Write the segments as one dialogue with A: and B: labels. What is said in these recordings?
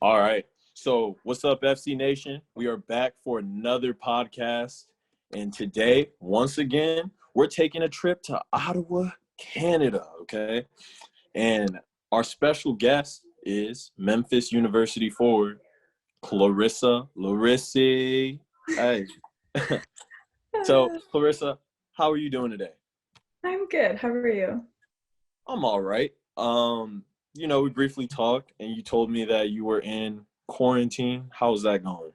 A: All right. So, what's up, FC Nation? We are back for another podcast. And today, once again, we're taking a trip to Ottawa, Canada. Okay. And our special guest is Memphis University forward, Clarissa Larisey. Hey. So, Clarissa, how are you doing today?
B: I'm good. How are you?
A: I'm all right. We briefly talked and you told me that you were in quarantine. How's that going?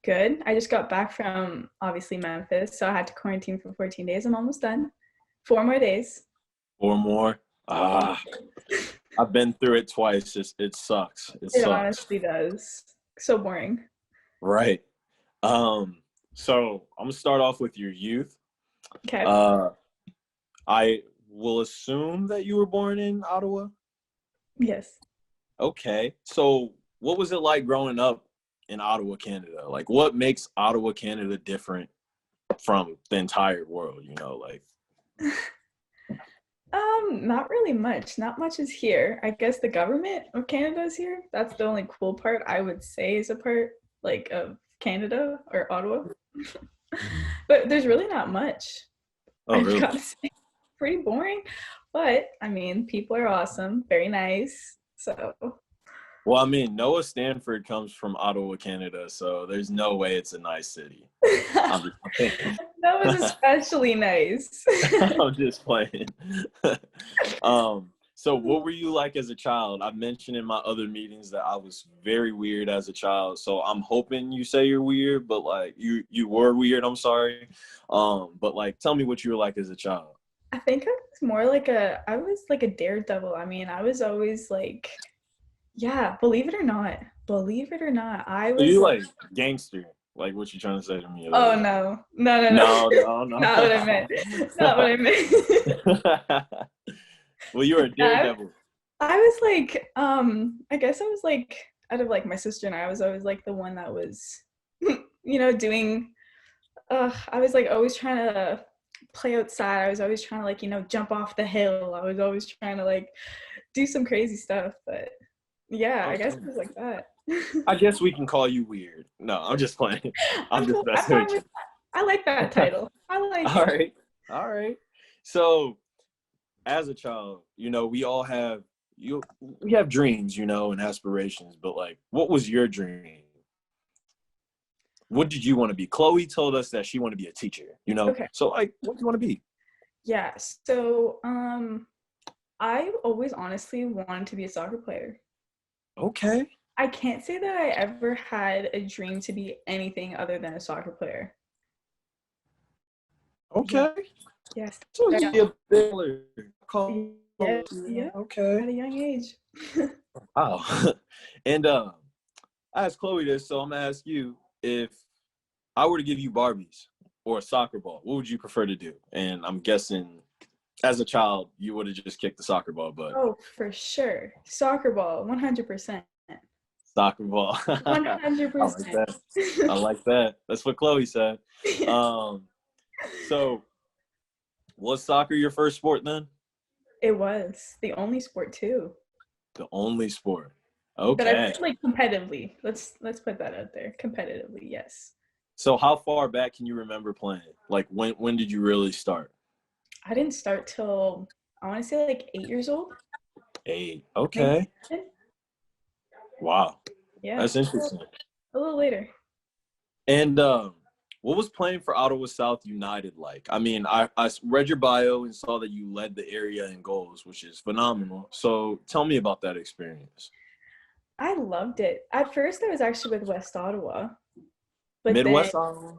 B: Good. I just got back from obviously Memphis, so I had to quarantine for 14 days. I'm almost done. 4 more days.
A: 4 more? I've been through it twice. It sucks. It
B: It
A: sucks.
B: honestly does. So boring.
A: Right. So I'm gonna start off with your youth.
B: Okay.
A: I will assume that you were born in Ottawa.
B: Yes.
A: Okay. So what was it like growing up in Ottawa, Canada? Like, what makes Ottawa, Canada different from the entire world?
B: Not really much. Not much is here. I guess the government of Canada is here. That's the only cool part I would say is a part like of Canada or Ottawa. But there's really not much.
A: Oh,
B: I've
A: really?
B: got to say, pretty boring. But I mean, people are awesome, very nice. So
A: Well, I mean, Noah Stanford comes from Ottawa, Canada, so there's no way it's a nice city. I'm just playing.
B: that was especially nice.
A: I'm just playing. So what were you like as a child? I mentioned in my other meetings that I was very weird as a child. So I'm hoping you say you're weird, but like you were weird, I'm sorry. But like tell me what you were like as a child.
B: I think I was like a daredevil. I mean, I was always like, yeah, believe it or not, I
A: So
B: was
A: you
B: like,
A: like gangster, like what you trying to say to me?
B: oh
A: Like, no.
B: not what I meant, not what I meant.
A: Well, you were a
B: I,
A: daredevil.
B: I was like, I guess I was like, out of like my sister and I was always like the one that was, doing, I was like always trying to play outside. I was always trying to like, jump off the hill. I was always trying to like do some crazy stuff, but yeah, I guess
A: Okay.
B: it was like that.
A: I guess we can call you weird. No, I'm just playing. I'm just
B: I'm
A: messing
B: fine
A: with
B: with that. I like that title. I like
A: you.
B: it.
A: All right. So, as a child, we have dreams, and aspirations. But like, what was your dream? What did you want to be? Chloe told us that she wanted to be a teacher.
B: Okay.
A: So like, what do you want to be?
B: Yeah. So, I always honestly wanted to be a soccer player.
A: Okay.
B: I can't say that I ever had a dream to be anything other than a soccer player.
A: Okay.
B: Yeah. Yes.
A: So
B: Yeah.
A: you're a baller.
B: Yeah. Yeah.
A: Okay.
B: At a young age.
A: Wow. And I asked Chloe this, so I'm gonna ask you, if I were to give you Barbies or a soccer ball, what would you prefer to do? And I'm guessing as a child, you would have just kicked the soccer ball, but
B: Oh, for sure. Soccer ball, 100%.
A: soccer ball. I like
B: 100%.
A: that. I like that. That's what Chloe said. So was soccer your first sport then?
B: It was the only sport too
A: The only sport.
B: that I
A: Okay.
B: played like competitively. Let's put that out there. Competitively, yes.
A: So how far back can you remember playing? Like when did you really start?
B: I didn't start till I want to say like 8 years old.
A: 8.
B: Maybe
A: Okay.
B: 7.
A: Wow.
B: Yeah,
A: That's interesting.
B: a little later.
A: And what was playing for Ottawa South United like? I mean, I read your bio and saw that you led the area in goals, which is phenomenal. So tell me about that experience.
B: I loved it. At first, I was actually with West Ottawa, but then,
A: Midwest Ottawa?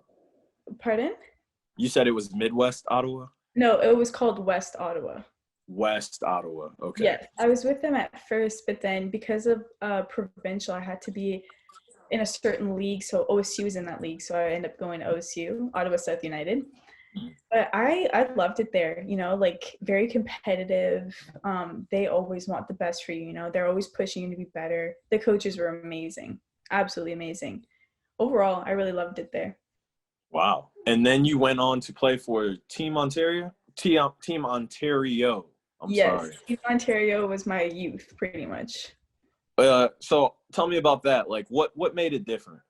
B: pardon?
A: You said it was Midwest Ottawa?
B: No, it was called West Ottawa.
A: West Ottawa. Okay.
B: Yes, I was with them at first, but then because of provincial, I had to be in a certain league. So OSU was in that league, so I ended up going to OSU, Ottawa South United. But I loved it there. Like very competitive. They always want the best for you. They're always pushing you to be better. The coaches were amazing, absolutely amazing. Overall, I really loved it there.
A: Wow. And then you went on to play for Team Ontario? Team Ontario. I'm
B: Yes,
A: sorry.
B: East Ontario was my youth, pretty much.
A: So tell me about that. Like, what made it different?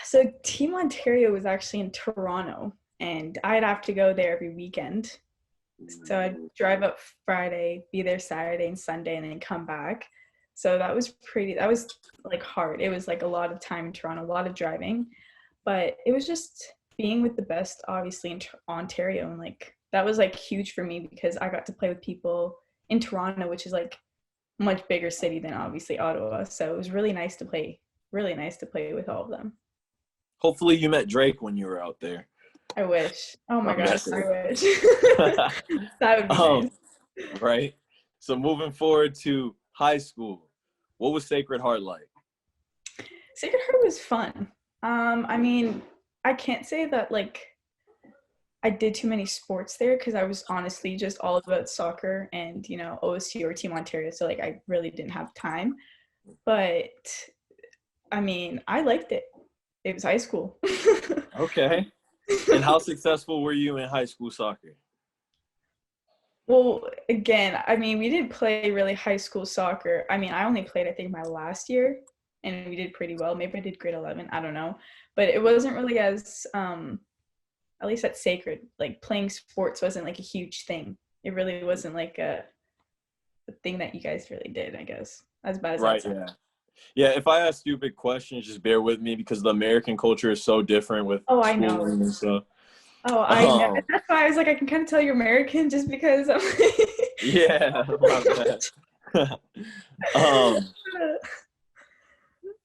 B: So Team Ontario was actually in Toronto, and I'd have to go there every weekend. So I'd drive up Friday, be there Saturday and Sunday, and then come back. So that was like hard. It was like a lot of time in Toronto, a lot of driving, but it was just being with the best, obviously, in Ontario. And like, that was like huge for me because I got to play with people in Toronto, which is like much bigger city than obviously Ottawa. So it was really nice to play with all of them.
A: Hopefully you met Drake when you were out there.
B: I wish. Oh my
A: I'm
B: gosh,
A: messing.
B: I wish. That would be nice.
A: Right? So moving forward to high school, what was Sacred Heart like?
B: Sacred Heart was fun. I mean, I can't say that like I did too many sports there because I was honestly just all about soccer and, you know, OSU or Team Ontario. So like I really didn't have time. But I mean, I liked it. It was high school.
A: Okay. And how successful were you in high school soccer?
B: Well, again, I mean, we didn't play really high school soccer. I mean, I only played, I think, my last year, and we did pretty well. Maybe I did grade 11. I don't know. But it wasn't really as, at least at Sacred, like playing sports wasn't like a huge thing. It really wasn't like a thing that you guys really did, I guess. As bad as
A: Right,
B: that sounds.
A: yeah. Yeah, if I ask stupid questions, just bear with me because the American culture is so different with
B: Oh, I know.
A: schooling and stuff.
B: Oh, I know. That's why I was like, I can kind of tell you're American just because I'm
A: Yeah, my bad.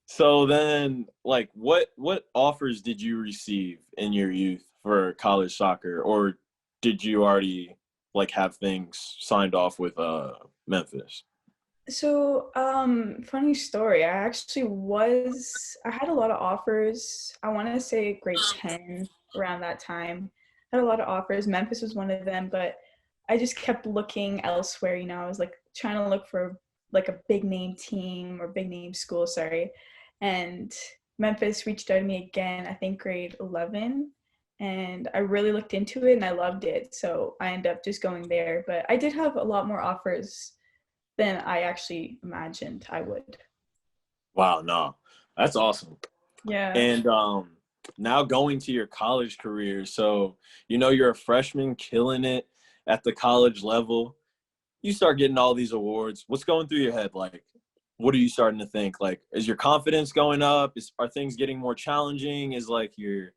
A: So then, like, what offers did you receive in your youth for college soccer, or did you already like have things signed off with Memphis?
B: So, funny story. I had a lot of offers. I want to say grade 10 around that time. I had a lot of offers. Memphis was one of them, but I just kept looking elsewhere. You know, I was like trying to look for like a big name team or big name school, sorry. And Memphis reached out to me again, I think grade 11. And I really looked into it and I loved it. So I ended up just going there. But I did have a lot more offers than I actually imagined I would.
A: Wow, no, that's awesome.
B: Yeah.
A: And now going to your college career, so you're a freshman, killing it at the college level. You start getting all these awards. What's going through your head? Like, what are you starting to think? Like, is your confidence going up? Are things getting more challenging? Is like your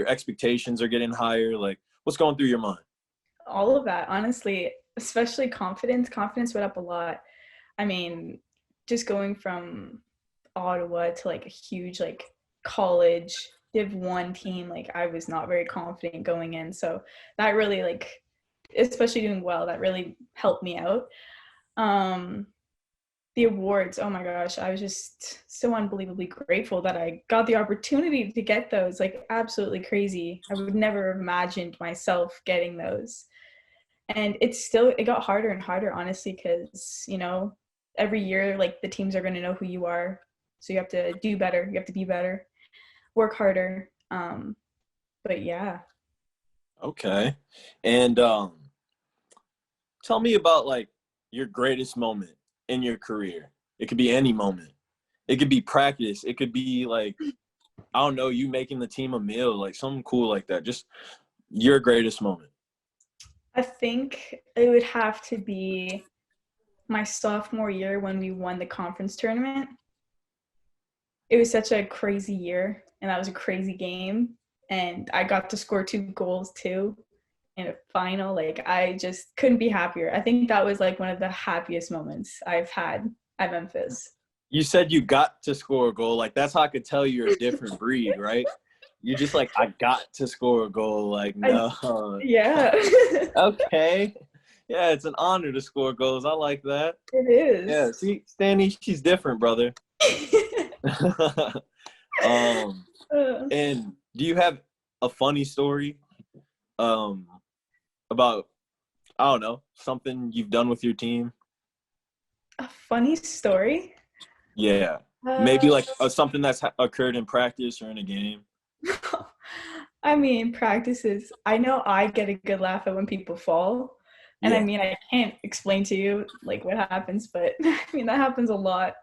A: expectations are getting higher? Like, what's going through your mind?
B: All of that, honestly, especially confidence. Confidence went up a lot. I mean, just going from Ottawa to like a huge like college Div 1 team, like I was not very confident going in. So that really like, especially doing well, that really helped me out. The awards, oh my gosh, I was just so unbelievably grateful that I got the opportunity to get those. Like absolutely crazy. I would never have imagined myself getting those. And it got harder and harder, honestly, because every year like the teams are going to know who you are, so you have to do better, you have to be better, work harder. But yeah.
A: Okay. And tell me about like your greatest moment in your career. It could be any moment. It could be practice. It could be like, I don't know, you making the team a meal, like something cool like that. Just your greatest moment.
B: I think it would have to be my sophomore year when we won the conference tournament. It was such a crazy year, and that was a crazy game. And I got to score 2 goals too in a final. Like I just couldn't be happier. I think that was like one of the happiest moments I've had at Memphis.
A: You said you got to score a goal. Like that's how I could tell you're a different breed, right? You're just like, I got to score a goal. Like, no.
B: Yeah.
A: Okay. Yeah, it's an honor to score goals. I like that.
B: It is.
A: Yeah, see, Stanley, she's different, brother. And do you have a funny story about, I don't know, something you've done with your team?
B: A funny story?
A: Yeah. Maybe like something that's occurred in practice or in a game.
B: I mean, practices. I know I get a good laugh at when people fall, And I
A: Yeah.
B: mean, I can't explain to you like what happens, but I mean that happens a lot.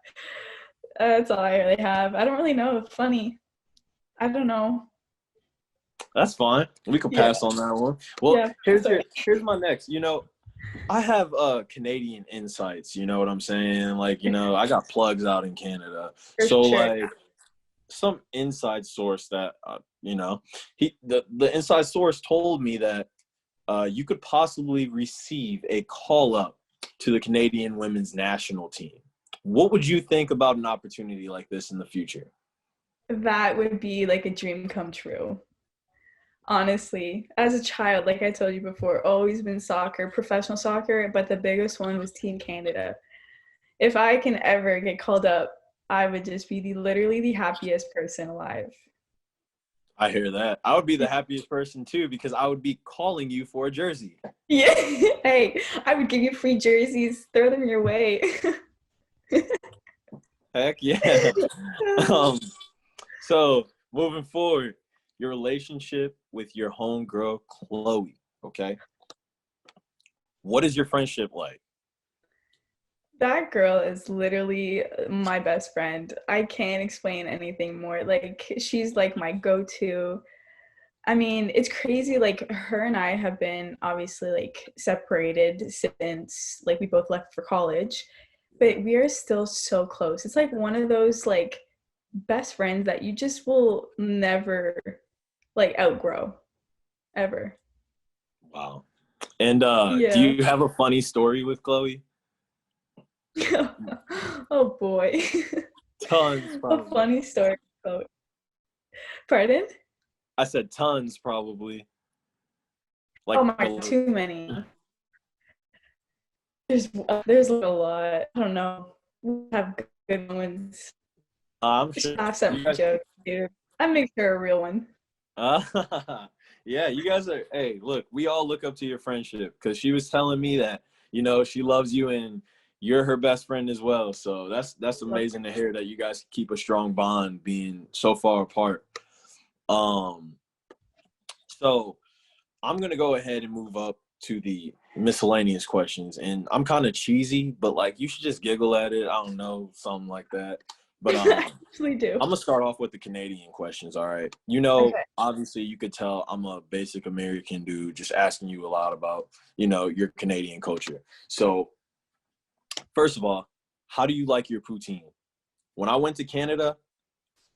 B: That's all I really have. I don't really know. Funny. I don't know.
A: That's fine. We could
B: Yeah,
A: pass on that one. Well,
B: yeah. Sorry.
A: here's my next. I have Canadian insights, you know what I'm saying? Like, I got plugs out in Canada.
B: For
A: So
B: sure.
A: like some inside source that the inside source told me that you could possibly receive a call up to the Canadian women's national team. What would you think about an opportunity like this in the future?
B: That would be like a dream come true. Honestly, as a child, like I told you before, always been soccer, professional soccer, but the biggest one was Team Canada. If I can ever get called up, I would just be literally the happiest person alive.
A: I hear that. I would be the happiest person too because I would be calling you for a jersey.
B: Yeah. Hey, I would give you free jerseys, throw them your way.
A: Heck yeah. um, so moving forward, your relationship with your homegirl Chloe. Okay, what is your friendship like?
B: That girl is literally my best friend. I can't explain anything more. Like, she's like my go to. I mean, it's crazy. Like, her and I have been obviously like separated since like we both left for college, but we are still so close. It's like one of those like best friends that you just will never like outgrow ever.
A: Wow. And do
B: Yeah.
A: you have a funny story with Chloe?
B: Oh boy.
A: Tons,
B: A
A: probably.
B: funny story. Oh, pardon?
A: I said tons, probably.
B: Oh
A: Like,
B: my, too many. There's like a lot. I don't know. We have good ones.
A: I'm
B: Just
A: sure
B: laughs at
A: you
B: my
A: guys.
B: jokes, dude. I make sure a real one.
A: Uh, yeah, you guys are. Hey, look, we all look up to your friendship because she was telling me that she loves you and you're her best friend as well. So that's amazing to hear that you guys keep a strong bond being so far apart. Um, so I'm gonna go ahead and move up to the miscellaneous questions, and I'm kind of cheesy, but like you should just giggle at it. I don't know, something like that. But
B: I actually do.
A: I'm gonna start off with the Canadian questions. All right.
B: Okay.
A: Obviously, you could tell I'm a basic American dude, just asking you a lot about, your Canadian culture. So, first of all, how do you like your poutine? When I went to Canada,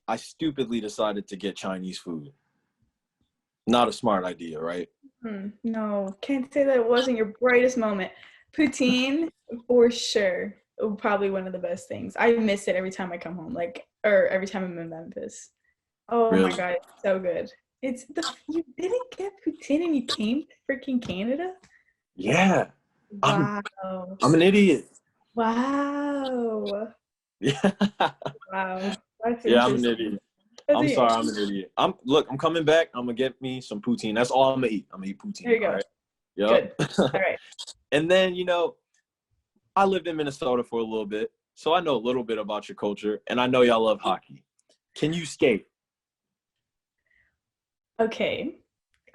A: I stupidly decided to get Chinese food. Not a smart idea, right?
B: No, can't say that it wasn't your brightest moment. Poutine, for sure. Probably one of the best things. I miss it every time I come home, like, or every time I'm in Memphis. Oh my
A: Really?
B: god, it's so good. You didn't get poutine and you came to freaking Canada?
A: Yeah. I'm
B: Wow.
A: I'm an idiot.
B: Wow.
A: Yeah.
B: Wow. That's
A: Yeah, I'm an
B: interesting.
A: idiot.
B: That's
A: I'm
B: okay.
A: sorry, I'm an idiot. I'm coming back. I'm gonna get me some poutine. That's all I'm gonna eat. I'm gonna eat
B: There
A: poutine.
B: you
A: All
B: go.
A: right.
B: Good.
A: Yep.
B: All right.
A: And then, I lived in Minnesota for a little bit, so I know a little bit about your culture, and I know y'all love hockey. Can you skate?
B: Okay.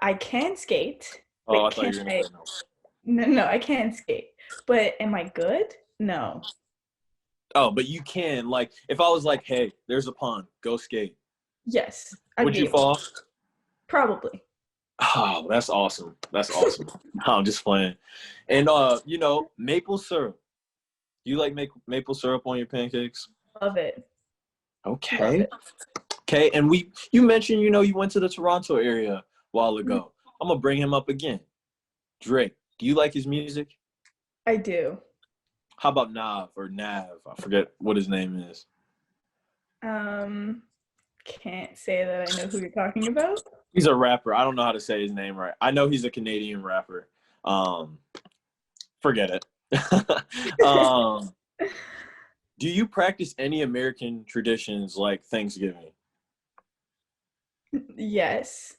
B: I can skate,
A: Oh, I
B: but
A: thought you
B: can
A: were gonna
B: I?
A: say no.
B: No, no, I can skate. But am I good? No.
A: Oh, but you can. Like, if I was like, hey, there's a pond, go skate.
B: Yes, I'd
A: Would
B: be
A: you
B: able to.
A: fall?
B: Probably.
A: Oh, that's awesome. That's awesome. No, I'm just playing. And maple syrup. Do you like make maple syrup on your pancakes?
B: Love it. Love
A: Okay.
B: it.
A: Okay. And you mentioned, you went to the Toronto area a while
B: Mhm.
A: ago. I'm gonna bring him up again. Drake. Do you like his music?
B: I do.
A: How about Nav or Nav? I forget what his name is.
B: Um, can't say that I know who you're talking about.
A: He's a rapper. I don't know how to say his name right. I know he's a Canadian rapper. Um, Forget it. um, do you practice any American traditions like Thanksgiving?
B: Yes.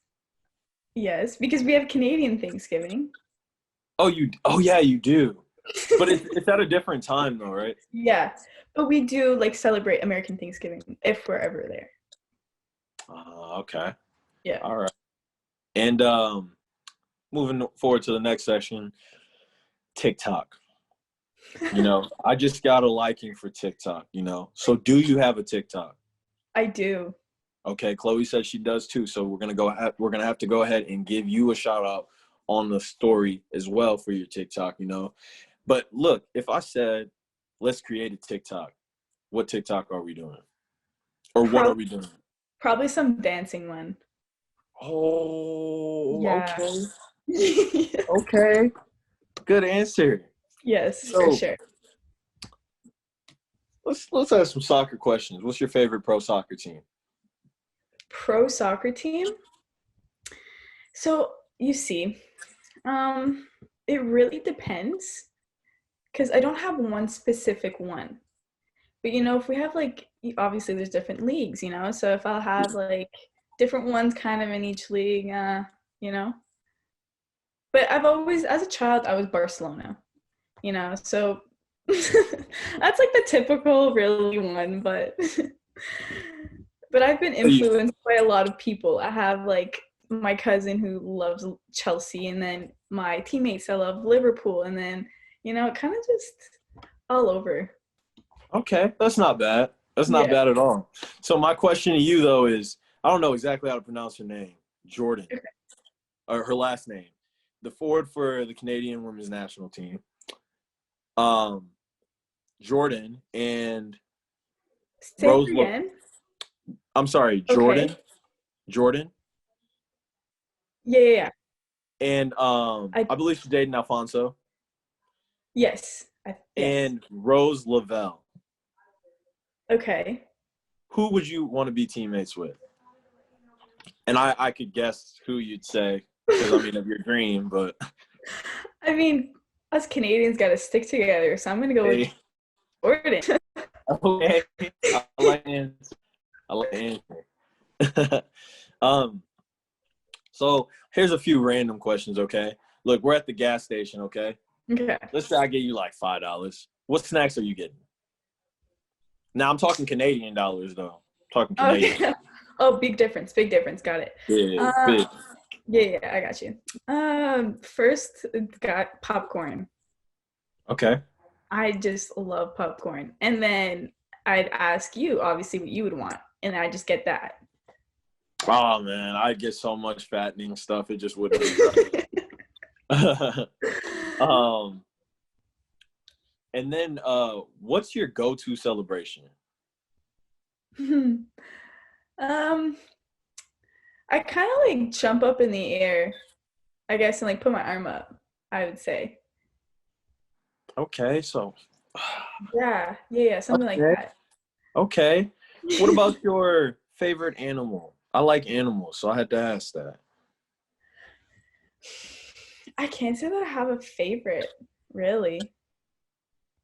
B: Yes, because we have Canadian Thanksgiving.
A: Oh yeah, you do. But it's at a different time though, right?
B: Yeah. But we do like celebrate American Thanksgiving if we're ever there.
A: Okay.
B: Yeah.
A: All right. And moving forward to the next section, TikTok. I just got a liking for TikTok, So do you have a TikTok?
B: I do.
A: Okay, Chloe said she does too. So we're gonna have to go ahead and give you a shout out on the story as well for your TikTok, But look, if I said let's create a TikTok, what TikTok are we doing? Or what are we doing?
B: Probably some dancing one.
A: Oh,
B: yeah.
A: Okay. Okay. Good answer.
B: Yes, for sure.
A: Let's ask some soccer questions. What's your favorite pro soccer team?
B: Pro soccer team? So you see, it really depends because I don't have one specific one. But if we have obviously there's different leagues, so if I'll have different ones kind of in each league, But I've always, as a child, I was Barcelona, so that's the typical really one, but but I've been influenced by a lot of people. I have my cousin who loves Chelsea, and then my teammates that love Liverpool, and then it kind of just all over.
A: Okay, that's not bad. That's not bad at all. So my question to you though is, I don't know exactly how to pronounce her name, Jordan, or her last name, the forward for the Canadian women's national team. Jordan and
B: Say Rose. It again.
A: I'm sorry, Jordan. Okay. Jordan.
B: Yeah.
A: And I believe she's dating Alfonso.
B: Yes.
A: And Rose Lavelle.
B: Okay.
A: Who would you want to be teammates with? And I could guess who you'd say, because of your dream, but
B: us Canadians got to stick together, so I'm gonna go with Jordan.
A: Okay, I like the answer. So here's a few random questions. Okay, look, we're at the gas station. Okay.
B: Okay.
A: Let's say I give you $5. What snacks are you getting? Now I'm talking Canadian dollars, though. I'm talking Canadian.
B: Okay. Oh, big difference. Big difference. Got it.
A: Yeah, big.
B: Yeah, I got you. First, got popcorn.
A: Okay.
B: I just love popcorn. And then I'd ask you, obviously, what you would want. And I just get that.
A: Oh, man. I'd get so much fattening stuff. It just wouldn't be And then what's your go-to celebration?
B: I kind of jump up in the air, I guess, and put my arm up, I would say.
A: Okay, so
B: yeah, something like that.
A: Okay. What about your favorite animal? I like animals, so I had to ask that.
B: I can't say that I have a favorite, really.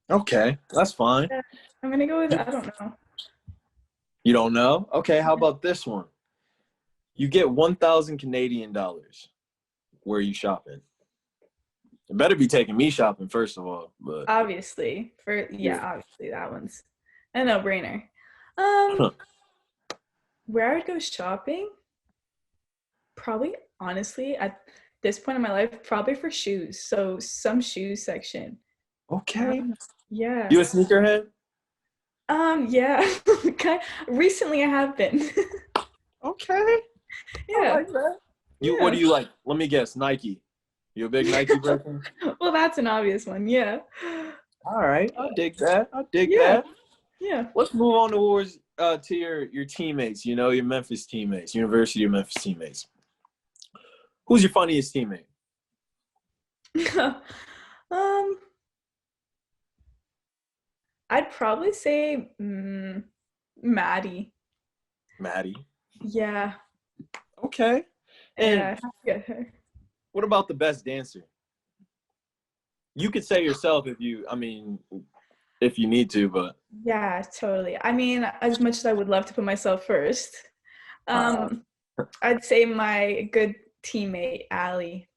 A: Okay, that's fine.
B: Yeah, I'm gonna go with I don't know.
A: You don't know? Okay, how about this one? You get 1,000 Canadian dollars. Where are you shopping? It better be taking me shopping first of all. But
B: obviously, obviously that one's a no-brainer. Where I would go shopping? Probably, honestly, at this point in my life, probably for shoes. So some shoes section.
A: Okay.
B: Yeah.
A: You a sneakerhead?
B: Yeah. Recently I have been.
A: Okay.
B: Yeah.
A: I like that. What do you like? Let me guess. Nike. You a big Nike person?
B: Well, that's an obvious one. Yeah.
A: All right. I dig that. That.
B: Yeah.
A: Let's move on towards to your teammates. Your Memphis teammates, University of Memphis teammates. Who's your funniest teammate?
B: I'd probably say Maddie.
A: Maddie.
B: Yeah.
A: Okay. And
B: yeah, her.
A: What about the best dancer? You could say yourself if you need to, but
B: yeah, totally. As much as I would love to put myself first, I'd say my good teammate Allie.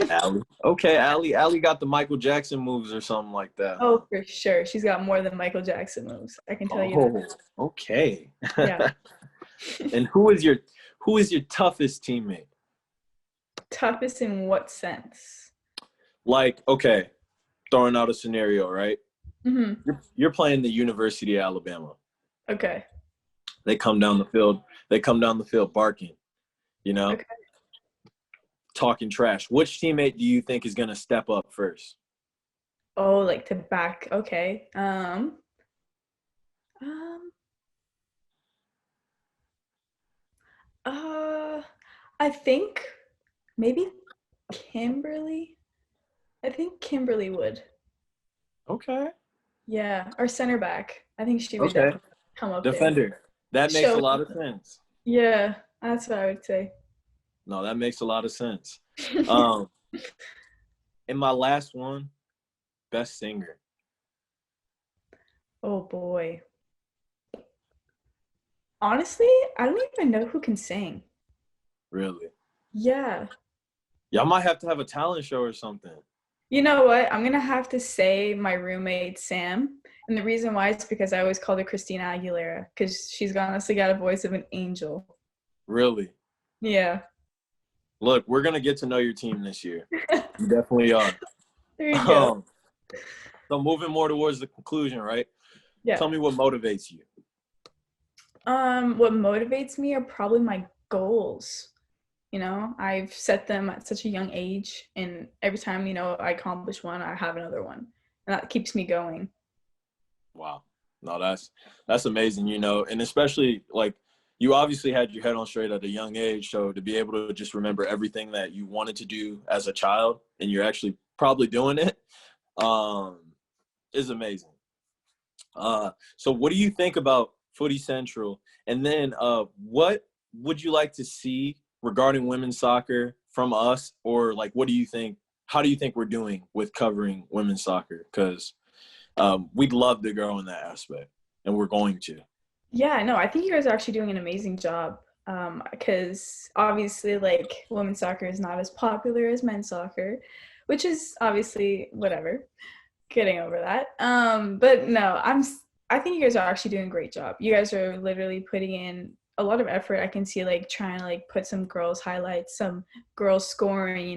A: Allie. Okay, Allie got the Michael Jackson moves or something like that.
B: Oh, for sure. She's got more than Michael Jackson moves. I can tell you that.
A: Okay.
B: Yeah.
A: And who is your toughest teammate?
B: Toughest in what sense?
A: Okay, throwing out a scenario, right?
B: Mm-hmm.
A: You're playing the University of Alabama.
B: Okay.
A: They come down the field. They come down the field barking,
B: Okay.
A: talking trash. Which teammate do you think is going to step up first?
B: Oh, like to back. Okay. Um. Uh. I think maybe Kimberly. I think Kimberly would.
A: Okay.
B: Yeah, our center back. I think she would
A: Okay.
B: definitely come up there.
A: Defender. That makes a
B: Show.
A: lot of sense.
B: Yeah, that's what I would say.
A: No, that makes a lot of sense. Um, and my last one, best singer.
B: Oh boy. Honestly, I don't even know who can sing.
A: Really?
B: Yeah.
A: Y'all might have to have a talent show or something.
B: You know what? I'm gonna have to say my roommate Sam. And the reason why is because I always called her Christina Aguilera, because she's honestly got a voice of an angel.
A: Really?
B: Yeah.
A: Look, we're gonna get to know your team this year. You definitely are.
B: There you go.
A: So moving more towards the conclusion, right?
B: Yeah.
A: Tell me what motivates you.
B: What motivates me are probably my goals. I've set them at such a young age, and every time, I accomplish one, I have another one. And that keeps me going.
A: Wow. No, that's amazing, and especially like you obviously had your head on straight at a young age. So to be able to just remember everything that you wanted to do as a child and you're actually probably doing it, is amazing. So what do you think about Footy Central? And then what would you like to see regarding women's soccer from us? Or like, how do you think we're doing with covering women's soccer? Because we'd love to grow in that aspect, and we're going to.
B: Yeah, no, I think you guys are actually doing an amazing job. Because obviously, like, women's soccer is not as popular as men's soccer, which is obviously whatever. Getting over that. But no, I think you guys are actually doing a great job. You guys are literally putting in a lot of effort. I can see like trying to like put some girls highlights, some girls scoring,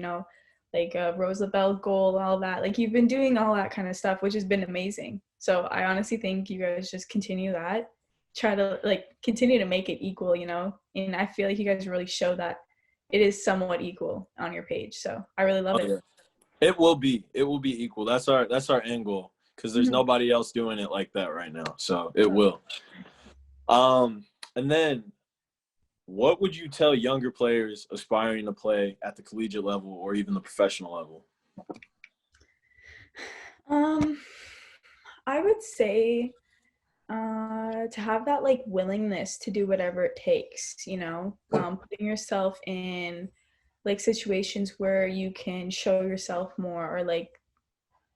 B: like Rose LaBelle goal, all that. Like you've been doing all that kind of stuff, which has been amazing. So I honestly think you guys just continue that. Try to like continue to make it equal, and I feel like you guys really show that it is somewhat equal on your page. So I really love it.
A: Yeah. It will be equal. That's our end goal, because there's nobody else doing it like that right now. So it will. And then what would you tell younger players aspiring to play at the collegiate level or even the professional level?
B: I would say to have that like willingness to do whatever it takes, putting yourself in like situations where you can show yourself more, or like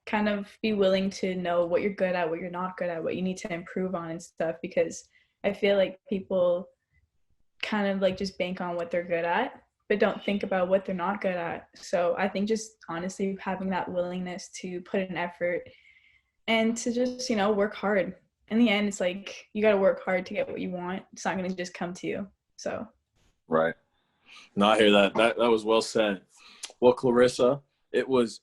B: kind of be willing to know what you're good at, what you're not good at, what you need to improve on and stuff, because I feel like people kind of like just bank on what they're good at but don't think about what they're not good at. So I think just honestly having that willingness to put in effort and to just work hard. In the end, it's like you got to work hard to get what you want. It's not going to just come to you. So
A: Right. No, I hear that. That was well said. Well, Clarissa, it was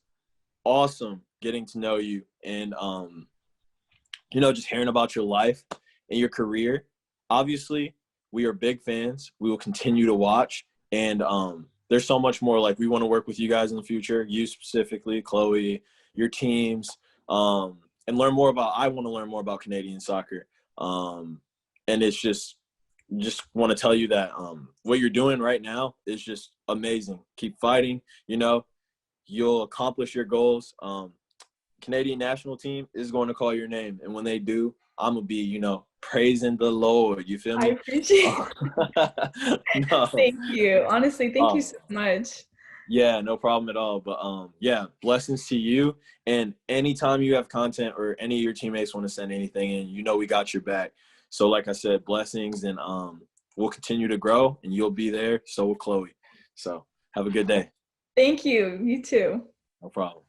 A: awesome getting to know you and just hearing about your life and your career. Obviously, we are big fans. We will continue to watch, and there's so much more. Like, we want to work with you guys in the future, you specifically, Chloe, your teams, and learn more about. I want to learn more about Canadian soccer, and it's just want to tell you that what you're doing right now is just amazing. Keep fighting. You'll accomplish your goals. Canadian national team is going to call your name, and when they do, I'm gonna be, praising the Lord. You feel me?
B: I appreciate it.
A: No.
B: Thank you. Honestly, thank you so much.
A: Yeah, no problem at all. But yeah, blessings to you. And anytime you have content or any of your teammates want to send anything in, we got your back. So like I said, blessings, and we'll continue to grow, and you'll be there. So will Chloe. So have a good day.
B: Thank you. You too.
A: No problem.